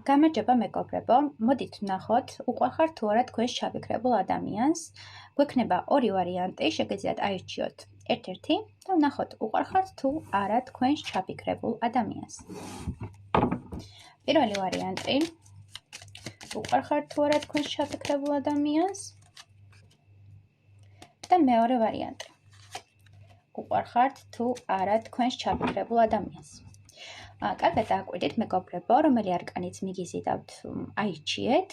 გამარჯობა მეგობრებო, მოდით ვნახოთ, უყვარხართ თუ არა თქვენს ჩაფიქრებულ ადამიანს. გვექნება ორი ვარიანტი, შეგიძლიათ აირჩიოთ ერთ-ერთი და ვნახოთ, უყვარხართ თუ არა თქვენს ჩაფიქრებულ ადამიანს. პირველი ვარიანტი, უყვარხართ თუ არა თქვენს ჩაფიქრებულ ადამიანს და მეორე ვარიანტი, უყვარხართ თუ არა თქვენს ჩაფიქრებულ ადამიანს. კარგად დააკვირდით მეგობრებო, რომელი არკანიც მიგიზიდავთ აირჩიეთ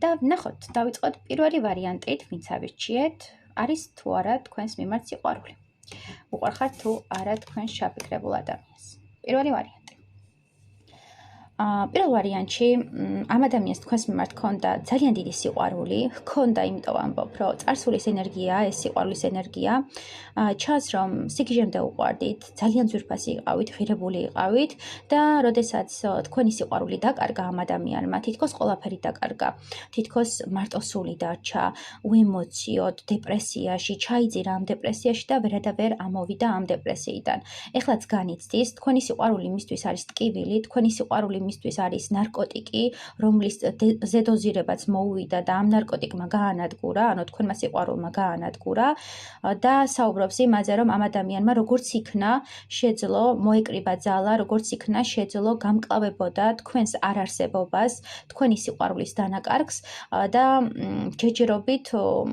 და ვნახოთ, დავიწყოთ პირველი ვარიანტით, ვინც ავირჩიეთ, არის თუ არა თქვენს მიმართ სიყვარული. უყვარხართ თუ არა თქვენს ჩაფიქრებულ ადამიანს. პირველი ვარიანტი. პირველ ვარიანტში ამ ადამიანს თქვენს მიმართ ჰქონდა ძალიან დიდი სიყვარული, ჰქონდა, იმიტომ ვამბობ, რომ წარსულის ენერგია, ეს სიყვარულის ენერგია, ჩანს რომ სიგიჟემდე უყვარდით, ძალიან ძვირფასი იყავით, ღირებული იყავით და როდესაც თქვენი სიყვარული დაკარგა ამ ადამიანმა, თითქოს ყველაფერი დაკარგა, თითქოს მარტოსული დარჩა, უემოციოდ, დეპრესიაში, ჩაიძირა ამ დეპრესიაში და ვერადავერ ამოვიდა ამ დეპრესიიდან. ეხლაც განიცდის, თქვენი სიყვარული მისთვის არის ტკივილი, თქვენი სიყვარული მისთვის არის ნარკოტიკი, რომლის ზედოზირებაც მოუვიდა და ამ ნარკოტიკმა გაანადგურა, ანუ თქვენმა სიყვარულმა გაანადგურა და საუბრობს იმაზე, რომ ამ ადამიანმა როგორც იქნა შეძლო მოეკრიბა ძალა, როგორც იქნა შეძლო გამკლავებოდა თქვენს არარსებობას, თქვენი სიყვარულის დანაკარგს და ჯერჯერობით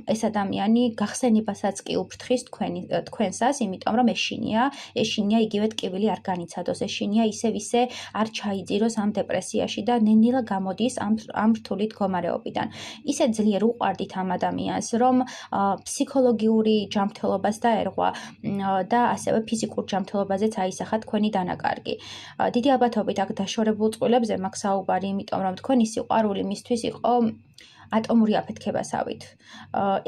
ეს ადამიანი გახსენებასაც კი უფრთხის თქვენსას, იმიტომ რომ ეშინია იგივე ტკივილი არ განიცადოს, ეშინია ისე არ ჩაიძიროს ამ დეპრესიაში და ნენელა გამოდის ამ რთული მდგომარეობიდან. ისე ძლიერ უყვარდით ამ ადამიანს, რომ ფსიქოლოგიური ჯანმრთელობას დაერღვა და ასევე ფიზიკურ ჯანმრთელობაზეც აისახა თქვენი დანაკარგი. დიდი ალბათობით აქ დაშორებულ წყვილებზე მაქვს საუბარი, იმიტომ რომ თქვენი სიყვარული მისთვის იყო ატომური აფეთქებასავით.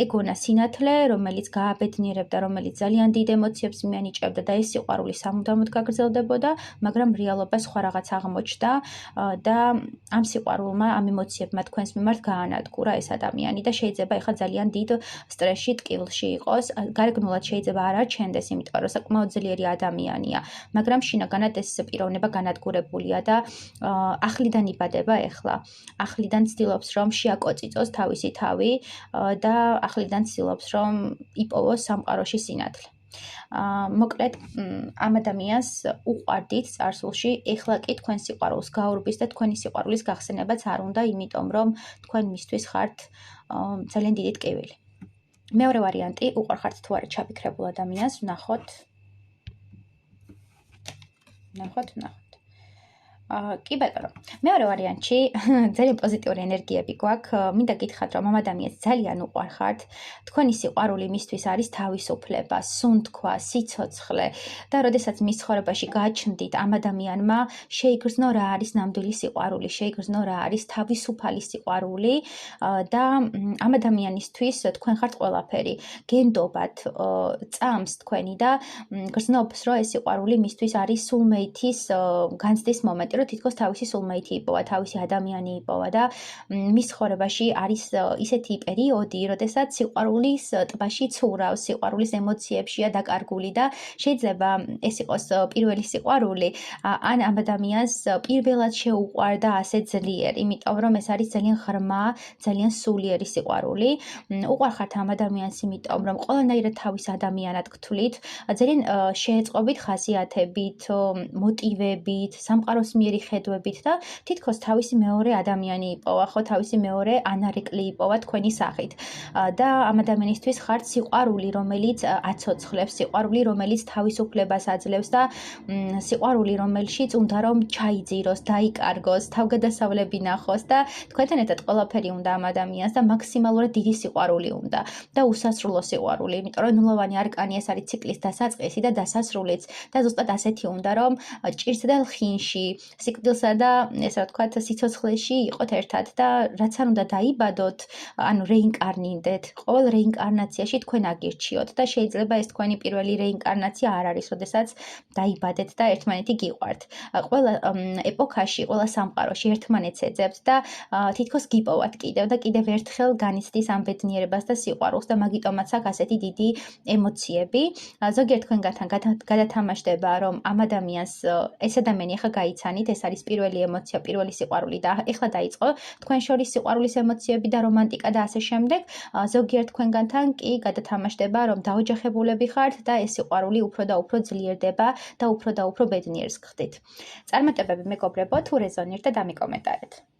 ეგონა სინათლე, რომელიც გააბედნიერებდა, რომელიც ძალიან დიდ ემოციებს მიანიჭებდა და ეს სიყვარული სამუდამოდ გაგრძელდებოდა, მაგრამ რეალობა სხვა რაღაც აღმოჩნდა და ამ სიყვარულმა, ამ ემოციებმა თქვენს მიმართ გაანადგურა ეს ადამიანი და შეიძლება ეხლა ძალიან დიდ სტრესში, ტკივილში იყოს. გარეგნულად შეიძლება არ არჩენდეს, იმიტომ რომ საკმაოდ ძლიერი ადამიანია, მაგრამ შინაგანად ეს პიროვნება განადგურებულია და ახლიდან იბადება ეხლა. ახლიდან ცდილობს რომ შეაკოწიწოს თავისი თავი და ახლიდან ცდილობს რომ იპოვოს სამყაროში სინათლე. მოკლედ ამ ადამიანს უყვარდით წარსულში, ეხლა კი თქვენ სიყვარულს გაურბის და თქვენი სიყვარულის გახსენებაც არ უნდა, იმიტომ რომ თქვენ მისთვის ხართ ძალიან დიდი ტკივილი. მეორე ვარიანტი, უყვარხართ თუ არა ჩაფიქრებულ ადამიანს, ვნახოთ. კი ბატონო, მეორე ვარიანტში ძალიან პოზიტიური ენერგიები გვაქვს. მინდა გითხრათ, რომ ამ ადამიანს ძალიან უყვარხართ. თქვენი სიყვარული მისთვის არის თავისუფლება, სუნთქვა, სიცოცხლე და როდესაც მის ცხოვრებაში გაჩნდით, ამ ადამიანმა შეიგრძნო რა არის ნამდვილი სიყვარული, შეიგრძნო რა არის თავისუფალი სიყვარული და ამ ადამიანისთვის თქვენ ხართ ყველაფერი. გენდობათ, წამს თქვენი და გრძნობს, რომ ეს სიყვარული მისთვის არის soulmate-ის განცდის მომენტი, რომ თითქოს თავისი soulmate იპოვა, თავისი ადამიანი იპოვა და მის ცხოვრებაში არის ისეთი პერიოდი, როდესაც სიყვარულის ტბაში ცურავს, სიყვარულის ემოციებშია დაკარგული და შეიძლება ეს იყოს პირველი სიყვარული, ან ამ ადამიანს პირველად შეუყვარდა ასე ძლიერ, იმიტომ რომ ეს არის ძალიან ღრმა, ძალიან სულიერი სიყვარული. უყვარხართ ამ ადამიანს, იმიტომ რომ ყველანაირად თავის ადამიანად გთვლით, ძალიან შეეწყობით ხასიათებით, მოტივებით, სამყაროს მიერი ხედვებით და თითქოს თავისი მეორე ადამიანი იპოვა, ხო, თავისი მეორე ანარეკლი იპოვა თქვენი სახით. და ამ ადამიანისთვის ხართ სიყვარული, რომელიც აცოცხლებს, სიყვარული, რომელიც თავისუფლებას აძლევს და სიყვარული, რომელშიც უნდა რომ ჩაიძიროს, დაიკარგოს, თავგადასავლები ნახოს და თქვენთან ერთად ყველაფერი უნდა ამ ადამიანს და მაქსიმალურად დიდი სიყვარული უნდა და უსასრულო სიყვარული, იმიტომ რომ ნულოვანი არკანი ეს არის ციკლის დასაწყისი და დასასრულიც და ზუსტად ასეთი უნდა რომ ჭირს და ლხინში, სიკვდილსა და ესე რა ვთქვათ, სიცოცხლეში იყოთ ერთად და რაც არ უნდა დაიბადოთ, ანუ რეინკარნირდეთ, ყოველ რეინკარნაციაში თქვენ აგირჩიოთ და შეიძლება ეს თქვენი პირველი რეინკარნაცია არ არის, როდესაც დაიბადეთ და ერთმანეთი გიყვართ. ყველა ეპოქაში, ყველა სამყაროში ერთმანეთს ეძებთ და თითქოს გიპოვათ კიდევ და კიდევ ერთხელ განიცდის ამ ბედნიერებას და სიყვარულს და მაგიტომაც აქვს ასეთი დიდი ემოციები. ზოგიერთ თქვენგანთან გადათამაშდება, რომ ამ ადამიანს ეს ადამიანი ახლა გაიცანით მაგალითად ეს არის პირველი ემოცია, პირველი სიყვარული და ეხლა დაიწყო თქვენ შორის სიყვარულის ემოციები და რომანტიკა და ასე შემდეგ. ზოგიერთ თქვენგანთან კი გადათამაშდება, რომ დაოჯახებულები ხართ და ეს სიყვარული უფრო და უფრო ძლიერდება და უფრო ბედნიერს ხდით. წარმატებები მეგობრებო, თუ რეზონირდა დამიკომენტარეთ.